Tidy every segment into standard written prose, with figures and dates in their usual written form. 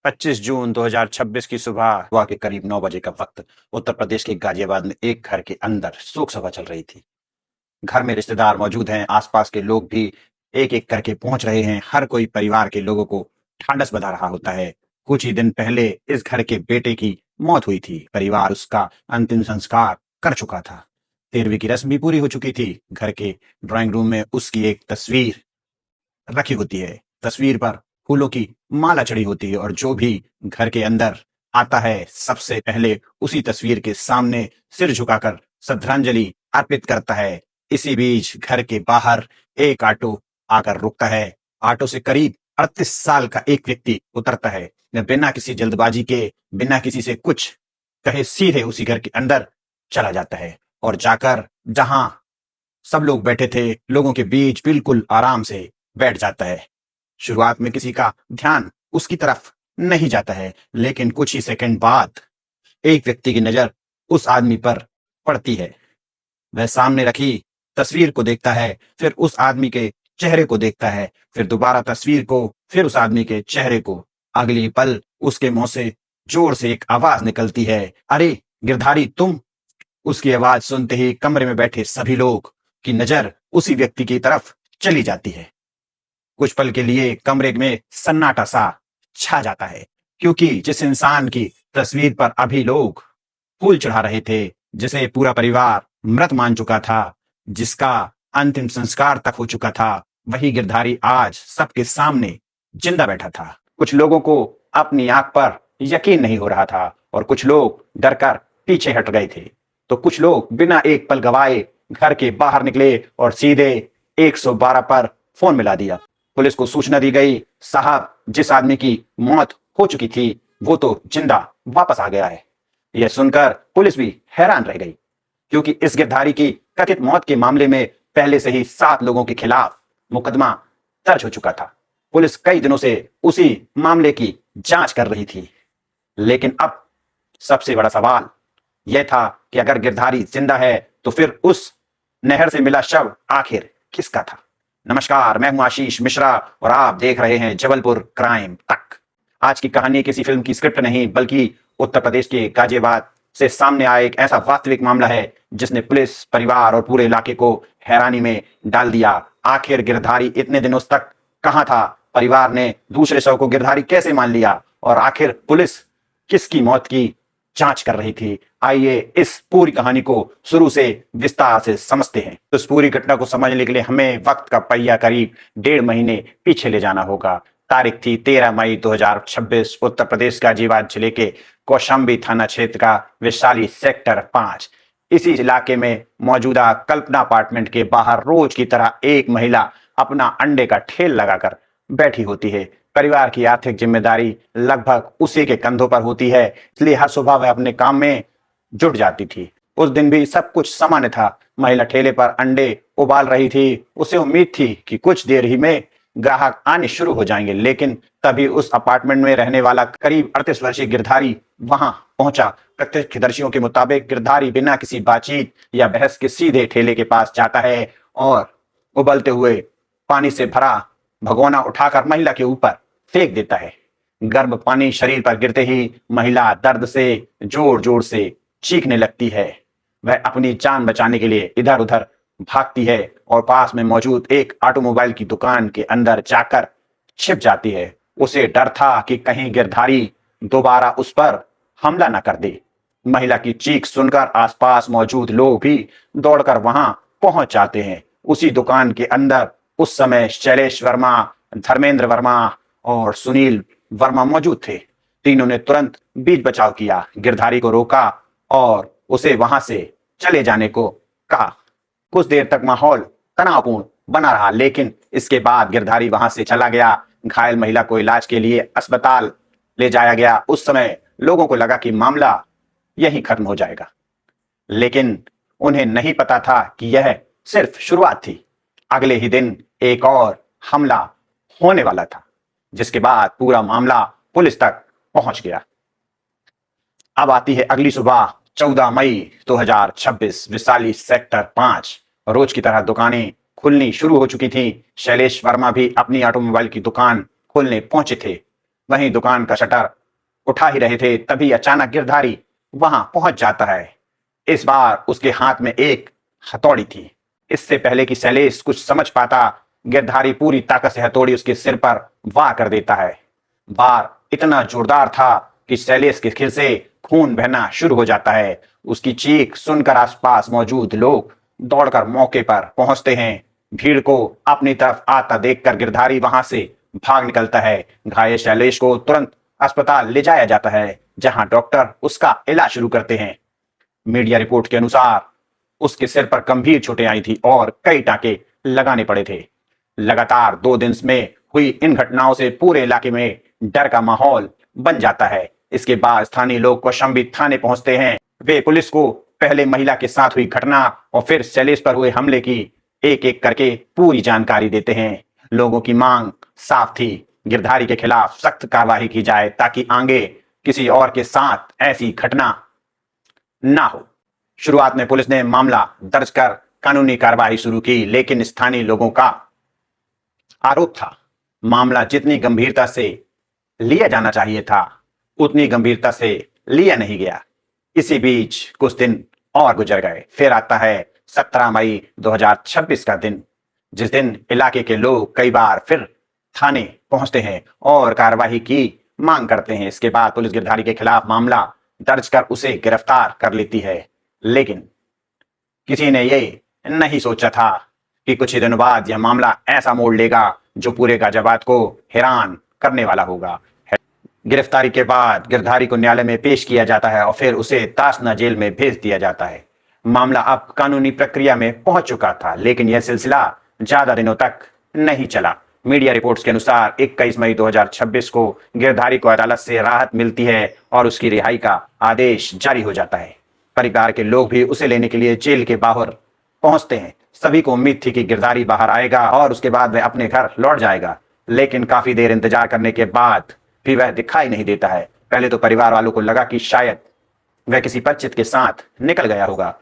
25 जून 2026 की सुबह के करीब 9 बजे का वक्त उत्तर प्रदेश के गाजियाबाद में एक घर के अंदर शोक सभा चल रही थी। घर में रिश्तेदार मौजूद हैं, आसपास के लोग भी एक-एक करके पहुंच रहे हैं। हर कोई परिवार के लोगों को ढांढस बंधा रहा होता है। कुछ ही दिन पहले इस घर के बेटे की मौत हुई थी। परिवार उसका अंतिम संस्कार कर चुका था। 13वीं की रस्म भी पूरी हो चुकी थी। घर के ड्राइंग रूम में उसकी एक तस्वीर रखी होती है। तस्वीर पर फूलों की माला चढ़ी होती है और जो भी घर के अंदर आता है सबसे पहले उसी तस्वीर के सामने सिर झुकाकर श्रद्धांजलि अर्पित करता है। इसी बीच घर के बाहर एक ऑटो आकर रुकता है। ऑटो से करीब 38 साल का एक व्यक्ति उतरता है। वह बिना किसी जल्दबाजी के, बिना किसी से कुछ कहे सीधे उसी घर के अंदर चला जाता है और जाकर जहां सब लोग बैठे थे, लोगों के बीच बिल्कुल आराम से बैठ जाता है। शुरुआत में किसी का ध्यान उसकी तरफ नहीं जाता है, लेकिन कुछ ही सेकंड बाद एक व्यक्ति की नजर उस आदमी पर पड़ती है। वह सामने रखी तस्वीर को देखता है, फिर उस आदमी के चेहरे को देखता है, फिर दोबारा तस्वीर को, फिर उस आदमी के चेहरे को। अगली पल उसके मुंह से जोर से एक आवाज निकलती है, अरे गिरधारी तुम। उसकी आवाज सुनते ही कमरे में बैठे सभी लोग की नजर उसी व्यक्ति की तरफ चली जाती है। कुछ पल के लिए कमरे में सन्नाटा सा छा जाता है, क्योंकि जिस इंसान की तस्वीर पर अभी लोग फूल चढ़ा रहे थे, जिसे पूरा परिवार मृत मान चुका था, जिसका अंतिम संस्कार तक हो चुका था, वही गिरधारी आज सबके सामने जिंदा बैठा था। कुछ लोगों को अपनी आंख पर यकीन नहीं हो रहा था और कुछ लोग डरकर पीछे हट गए थे, तो कुछ लोग बिना एक पल गवाए घर के बाहर निकले और सीधे 112 पर फोन मिला दिया। पुलिस को सूचना दी गई, साहब जिस आदमी की मौत हो चुकी थी वो तो जिंदा वापस आ गया है। यह सुनकर पुलिस भी हैरान रह गई, क्योंकि इस गिरधारी की कथित मौत के मामले में पहले से ही 7 लोगों के खिलाफ मुकदमा दर्ज हो चुका था। पुलिस कई दिनों से उसी मामले की जांच कर रही थी, लेकिन अब सबसे बड़ा सवाल यह था कि अगर गिरधारी जिंदा है तो फिर उस नहर से मिला शव आखिर किसका था। नमस्कार, मैं हूं आशीष मिश्रा और आप देख रहे हैं जबलपुर क्राइम तक। आज की कहानी किसी फिल्म की स्क्रिप्ट नहीं, बल्कि उत्तर प्रदेश के गाजियाबाद से सामने आया एक ऐसा वास्तविक मामला है जिसने पुलिस, परिवार और पूरे इलाके को हैरानी में डाल दिया। आखिर गिरधारी इतने दिनों तक कहां था? परिवार ने दूसरे शव को गिरधारी कैसे मान लिया? और आखिर पुलिस किसकी मौत की जांच कर रही थी? आइए इस पूरी कहानी को शुरू से विस्तार से समझते हैं। तो इस पूरी घटना को समझने के लिए हमें वक्त का पहिया करीब 1.5 महीने पीछे ले जाना होगा। तारीख थी 13 मई 2026। उत्तर प्रदेश का गाजियाबाद जिले के कौशाम्बी थाना क्षेत्र का वैशाली सेक्टर 5। इसी इलाके में मौजूदा कल्पना अपार्टमेंट के बाहर रोज की तरह एक महिला अपना अंडे का ठेल लगाकर बैठी होती है। परिवार की आर्थिक जिम्मेदारी लगभग उसी के कंधों पर होती है, इसलिए हर सुबह वह अपने काम में जुट जाती थी। उस दिन भी सब कुछ सामान्य था। महिला ठेले पर अंडे उबाल रही थी। उसे उम्मीद थी कि कुछ देर ही में ग्राहक आने शुरू हो जाएंगे, लेकिन तभी उस अपार्टमेंट में रहने वाला करीब 38 वर्षीय गिरधारी वहां पहुंचा। प्रत्यक्षदर्शियों के मुताबिक गिरधारी बिना किसी बातचीत या बहस के सीधे ठेले के पास जाता है और उबलते हुए पानी से भरा भगोना उठाकर महिला के ऊपर फेंक देता है। गर्म पानी शरीर पर गिरते ही महिला दर्द से जोर जोर से चीखने लगती है। वह अपनी जान बचाने के लिए इधर उधर भागती है और पास में मौजूद एक ऑटोमोबाइल की दुकान के अंदर जाकर छिप जाती है। उसे डर था कि कहीं गिरधारी दोबारा उस पर हमला न कर दे। महिला की चीख सुनकर आसपास मौजूद लोग भी दौड़कर वहां पहुंच जाते हैं। उसी दुकान के अंदर उस समय शैलेश वर्मा, धर्मेंद्र वर्मा और सुनील वर्मा मौजूद थे। तीनों ने तुरंत बीच बचाव किया, गिरधारी को रोका और उसे वहां से चले जाने को कहा। कुछ देर तक माहौल तनावपूर्ण बना रहा, लेकिन इसके बाद गिरधारी वहां से चला गया। घायल महिला को इलाज के लिए अस्पताल ले जाया गया। उस समय लोगों को लगा कि मामला यहीं खत्म हो जाएगा, लेकिन उन्हें नहीं पता था कि यह सिर्फ शुरुआत थी। अगले ही दिन एक और हमला होने वाला था, जिसके बाद पूरा मामला पुलिस तक पहुंच गया। अब आती है अगली सुबह 14 मई 2026। विशाली सेक्टर 5। रोज की तरह दुकानें खुलनी शुरू हो चुकी थी। शैलेश वर्मा भी अपनी ऑटोमोबाइल की दुकान खोलने पहुंचे थे। वहीं दुकान का शटर उठा ही रहे थे, तभी अचानक गिरधारी वहां पहुंच जाता है। इस बार उसके हाथ में एक हथौड़ी थी। इससे पहले कि शैलेश कुछ समझ पाता, गिरधारी पूरी ताकत से हथौड़ी उसके सिर पर वार कर देता है। वार इतना जोरदार था कि शैलेश के सिर से खून बहना शुरू हो जाता है। उसकी चीख सुनकर आसपास मौजूद लोग दौड़कर मौके पर पहुंचते हैं। भीड़ को अपनी तरफ आता देखकर गिरधारी वहां से भाग निकलता है। घायल शैलेश को तुरंत अस्पताल ले जाया जाता है, जहां डॉक्टर उसका इलाज शुरू करते हैं। मीडिया रिपोर्ट के अनुसार उसके सिर पर गंभीर चोटें आई थी और कई टांके लगाने पड़े थे। लगातार 2 दिन में हुई इन घटनाओं से पूरे इलाके में डर का माहौल बन जाता है। इसके बाद स्थानीय लोग कौशाम्बी थाने पहुंचते हैं। वे पुलिस को पहले महिला के साथ हुई घटना और फिर शैलेश पर हुए हमले की एक एक करके पूरी जानकारी देते हैं। लोगों की मांग साफ थी, गिरधारी के खिलाफ सख्त कार्रवाई की जाए ताकि आगे किसी और के साथ ऐसी घटना ना हो। शुरुआत में पुलिस ने मामला दर्ज कर कानूनी कार्रवाई शुरू की, लेकिन स्थानीय लोगों का आरोप था मामला जितनी गंभीरता से लिया जाना चाहिए था उतनी गंभीरता से लिया नहीं गया। इसी बीच कुछ दिन और गुजर गए। फिर आता है 17 मई 2026 का दिन, जिस दिन इलाके के लोग कई बार फिर थाने पहुंचते हैं और कार्रवाई की मांग करते हैं। इसके बाद पुलिस गिरधारी के खिलाफ मामला दर्ज कर उसे गिरफ्तार कर लेती है। लेकिन किसी ने ये नहीं सोचा था कि कुछ ही दिनों बाद यह मामला ऐसा मोड़ लेगा जो पूरे गाजियाबाद को हैरान करने वाला होगा। गिरफ्तारी के बाद गिरधारी को न्यायालय में पेश किया जाता है और फिर उसे तासना जेल में भेज दिया जाता है। मामला अब कानूनी प्रक्रिया में पहुंच चुका था, लेकिन यह सिलसिला ज्यादा दिनों तक नहीं चला। मीडिया रिपोर्ट्स के अनुसार 21 मई 2026 को गिरधारी को अदालत से राहत मिलती है और उसकी रिहाई का आदेश जारी हो जाता है। परिवार के लोग भी उसे लेने के लिए जेल के बाहर पहुंचते हैं। सभी को उम्मीद थी कि गिरधारी बाहर आएगा और उसके बाद वह अपने घर लौट जाएगा, लेकिन काफी देर इंतजार करने के बाद भी वह दिखाई नहीं देता है। पहले तो परिवार वालों को लगा कि शायद वह किसी परिचित के साथ निकल गया होगा।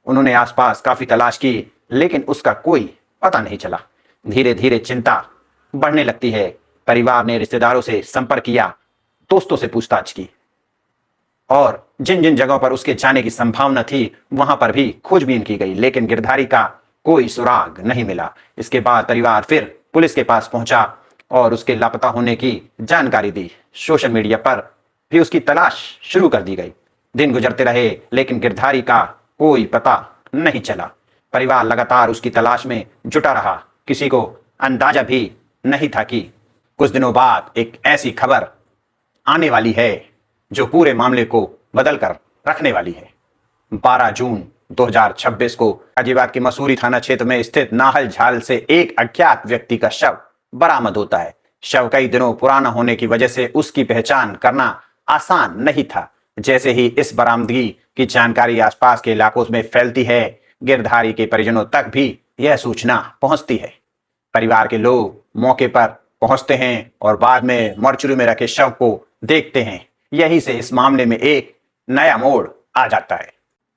उन्होंने आसपास काफी तलाश की, लेकिन उसका कोई पता नहीं चला। धीरे धीरे चिंता बढ़ने लगती है। परिवार ने रिश्तेदारों से संपर्क किया, दोस्तों से पूछताछ की और जिन जिन जगहों पर उसके जाने की संभावना थी वहां पर भी खोजबीन की गई, लेकिन गिरधारी का कोई सुराग नहीं मिला। इसके बाद परिवार फिर पुलिस के पास पहुंचा और उसके लापता होने की जानकारी दी। सोशल मीडिया पर भी उसकी तलाश शुरू कर दी गई। दिन गुजरते रहे, लेकिन गिरधारी का कोई पता नहीं चला। परिवार लगातार उसकी तलाश में जुटा रहा। किसी को अंदाजा भी नहीं था कि कुछ दिनों बाद एक ऐसी खबर आने वाली है जो पूरे मामले को बदल कर रखने वाली है। 12 जून 2026 को गाजियाबाद के मसूरी थाना क्षेत्र में स्थित नाहल झाल से एक अज्ञात व्यक्ति का शव बरामद होता है। शव कई दिनों पुराना होने की वजह से उसकी पहचान करना आसान नहीं था। जैसे ही इस बरामदगी की जानकारी आसपास के इलाकों में फैलती है, गिरधारी के परिजनों तक भी यह सूचना पहुंचती है। परिवार के लोग मौके पर पहुंचते हैं और बाद में मॉर्चरी में रखे शव को देखते हैं। यही से इस मामले में एक नया मोड़ आ जाता है।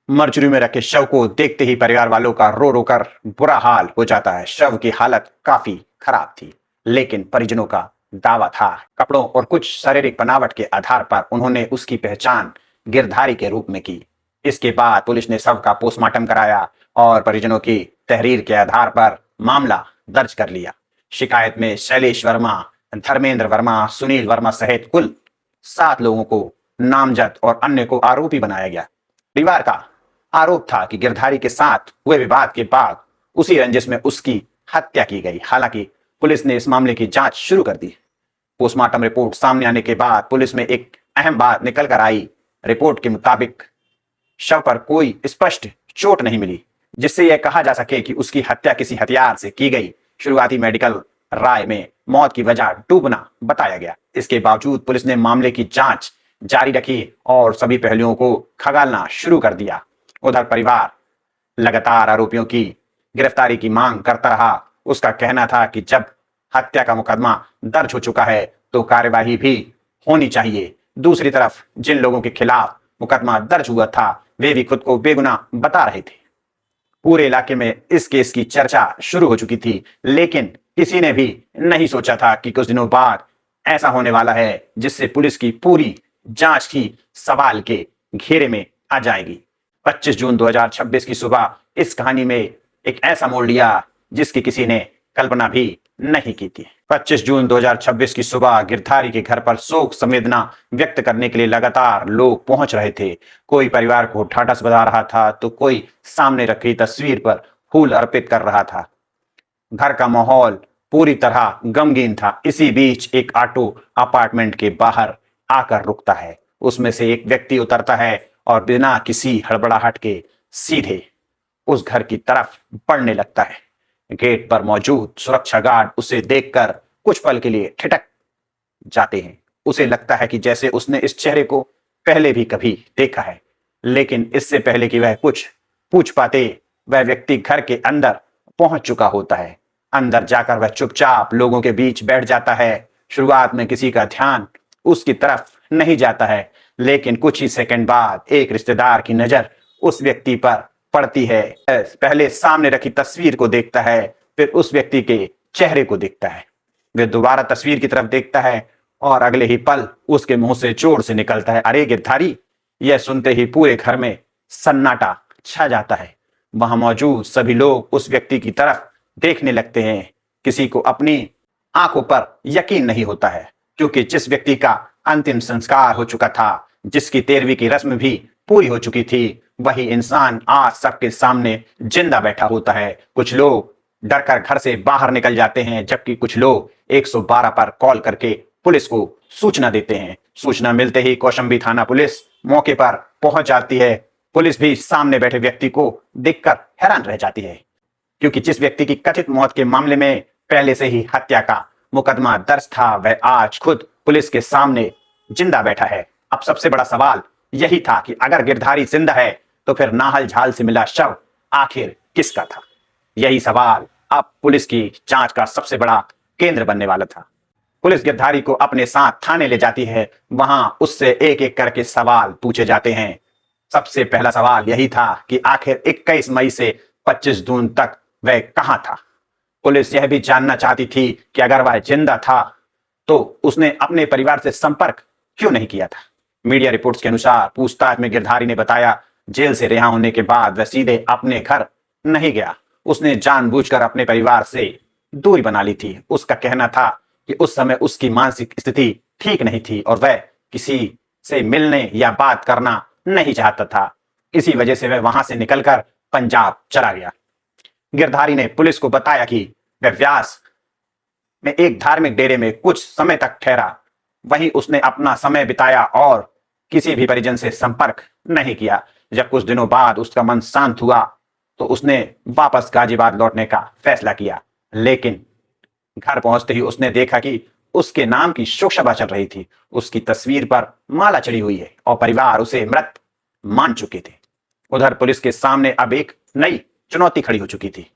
मॉर्चरी में रखे शव को देखते ही परिवार वालों का रो रो कर बुरा हाल हो जाता है। शव की हालत काफी खराब थी, लेकिन परिजनों का दावा था कपड़ों और कुछ शारीरिक बनावट के आधार पर उन्होंने उसकी पहचान गिरधारी के रूप में की। इसके बाद पुलिस ने शव का पोस्टमार्टम कराया और परिजनों की तहरीर के आधार पर मामला दर्ज कर लिया। शिकायत में शैलेश वर्मा, धर्मेंद्र वर्मा, सुनील वर्मा सहित कुल 7 लोगों को नामजद और अन्य को आरोपी बनाया गया। परिवार का आरोप था कि गिरधारी के साथ हुए विवाद के बाद उसी रंजिश में उसकी हत्या की गई। हालांकि पुलिस ने इस मामले की जांच शुरू कर दी। पोस्टमार्टम रिपोर्ट सामने आने के बाद पुलिस में एक अहम बात निकल कर आई। रिपोर्ट के मुताबिक शव पर कोई स्पष्ट चोट नहीं मिली जिससे यह कहा जा सके कि उसकी हत्या किसी हथियार से की गई। शुरुआती मेडिकल राय में मौत की वजह डूबना बताया गया। इसके बावजूद पुलिस ने मामले की जांच जारी रखी और सभी पहलुओं को खंगालना शुरू कर दिया। उधर परिवार लगातार आरोपियों की गिरफ्तारी की मांग करता रहा। उसका कहना था कि जब हत्या का मुकदमा दर्ज हो चुका है तो कार्यवाही भी होनी चाहिए। दूसरी तरफ जिन लोगों के खिलाफ मुकदमा दर्ज हुआ था वे भी खुद को बेगुनाह बता रहे थे। पूरे इलाके में इस केस की चर्चा शुरू हो चुकी थी, लेकिन किसी ने भी नहीं सोचा था कि कुछ दिनों बाद ऐसा होने वाला है जिससे पुलिस की पूरी जांच की सवाल के घेरे में आ जाएगी। 25 जून 2026 की सुबह इस कहानी में एक ऐसा मोड़ लिया जिसकी किसी ने कल्पना भी नहीं की थी। 25 जून 2026 की सुबह गिरधारी के घर पर शोक संवेदना व्यक्त करने के लिए लगातार लोग पहुंच रहे थे। कोई परिवार को ढाढ़स बंधा रहा था तो कोई सामने रखी तस्वीर पर फूल अर्पित कर रहा था। घर का माहौल पूरी तरह गमगीन था। इसी बीच एक ऑटो अपार्टमेंट के बाहर आकर रुकता है। उसमें से एक व्यक्ति उतरता है और बिना किसी हड़बड़ाहट के सीधे उस घर की तरफ बढ़ने लगता है। गेट पर मौजूद सुरक्षा गार्ड उसे देखकर कुछ पल के लिए ठिठक जाते हैं। उसे लगता है कि जैसे उसने इस चेहरे को पहले भी कभी देखा है, लेकिन इससे पहले कि वह कुछ पूछ पाते वह व्यक्ति घर के अंदर पहुंच चुका होता है। अंदर जाकर वह चुपचाप लोगों के बीच बैठ जाता है। शुरुआत में किसी का ध्यान उसकी तरफ नहीं जाता है, लेकिन कुछ ही सेकंड बाद एक रिश्तेदार की नजर उस व्यक्ति पर पड़ती है। पहले सामने रखी तस्वीर को देखता है, फिर उस व्यक्ति के चेहरे को देखता है। वह दोबारा तस्वीर की तरफ देखता है और अगले ही पल उसके मुंह से जोर से निकलता है, अरे गिरधारी। यह सुनते ही पूरे घर में सन्नाटा छा जाता है। वहां मौजूद सभी लोग उस व्यक्ति की तरफ देखने लगते हैं। किसी को अपनी आंखों पर यकीन नहीं होता है, क्योंकि जिस व्यक्ति का अंतिम संस्कार हो चुका था, जिसकी 13वीं की रस्म भी पूरी हो चुकी थी, वही इंसान आज सबके सामने जिंदा बैठा होता है। कुछ लोग डरकर घर से बाहर निकल जाते हैं, जबकि कुछ लोग 112 पर कॉल करके पुलिस को सूचना देते हैं। सूचना मिलते ही कौशाम्बी थाना पुलिस मौके पर पहुंच जाती है। पुलिस भी सामने बैठे व्यक्ति को देखकर हैरान रह जाती है, क्योंकि जिस व्यक्ति की कथित मौत के मामले में पहले से ही हत्या का मुकदमा दर्ज था, वह आज खुद पुलिस के सामने जिंदा बैठा है। अब सबसे बड़ा सवाल यही था कि अगर गिरधारी जिंदा है तो फिर नाहल झाल से मिला शव आखिर किसका था? यही सवाल अब पुलिस की जांच का सबसे बड़ा केंद्र बनने वाला था। पुलिस गिरधारी को अपने साथ थाने ले जाती है। वहां उससे एक एक करके सवाल पूछे जाते हैं। सबसे पहला सवाल यही था कि आखिर 21 मई से 25 जून तक वह कहां था। पुलिस यह भी जानना चाहती थी कि अगर वह जिंदा था तो उसने अपने परिवार से संपर्क क्यों नहीं किया था। मीडिया रिपोर्ट्स के अनुसार पूछताछ में गिरधारी ने बताया, जेल से रिहा होने के बाद वह सीधे अपने घर नहीं गया। उसने जानबूझकर अपने परिवार से दूरी बना ली थी। उसका कहना था कि उस समय उसकी मानसिक स्थिति ठीक नहीं थी और वह किसी से मिलने या बात करना नहीं चाहता था। इसी वजह से वह वहां से निकलकर पंजाब चला गया। गिरधारी ने पुलिस को बताया कि वह व्यास में एक धार्मिक डेरे में कुछ समय तक ठहरा। वहीं उसने अपना समय बिताया और किसी भी परिजन से संपर्क नहीं किया। जब कुछ दिनों बाद उसका मन शांत हुआ तो उसने वापस गाजियाबाद लौटने का फैसला किया, लेकिन घर पहुंचते ही उसने देखा कि उसके नाम की शोक सभा चल रही थी। उसकी तस्वीर पर माला चढ़ी हुई है और परिवार उसे मृत मान चुके थे। उधर पुलिस के सामने अब एक नई चुनौती खड़ी हो चुकी थी,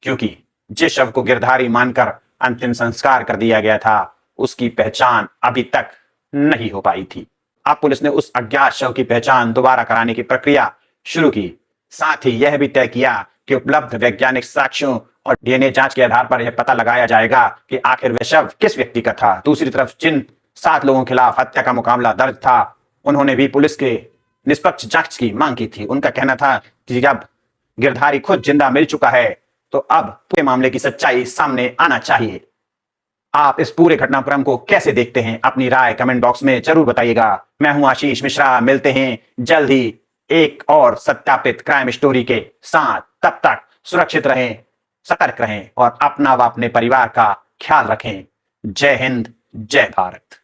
क्योंकि जिस शव को गिरधारी मानकर अंतिम संस्कार कर दिया गया था, उसकी पहचान अभी तक नहीं हो पाई थी। अब पुलिस ने उस अज्ञात शव की पहचान दोबारा कराने की प्रक्रिया शुरू की। साथ ही यह भी तय किया कि उपलब्ध वैज्ञानिक साक्ष्यों और डीएनए जांच के आधार पर यह पता लगाया जाएगा कि आखिर वह शव किस व्यक्ति का था। दूसरी तरफ जिन 7 लोगों के खिलाफ हत्या का मामला दर्ज था, उन्होंने भी पुलिस के निष्पक्ष जांच की मांग की थी। उनका कहना था कि जब गिरधारी खुद जिंदा मिल चुका है तो अब पूरे मामले की सच्चाई सामने आना चाहिए। आप इस पूरे घटनाक्रम को कैसे देखते हैं? अपनी राय कमेंट बॉक्स में जरूर बताइएगा। मैं हूं आशीष मिश्रा। मिलते हैं जल्द ही एक और सत्यापित क्राइम स्टोरी के साथ। तब तक सुरक्षित रहें, सतर्क रहें और अपना व अपने परिवार का ख्याल रखें। जय हिंद, जय भारत।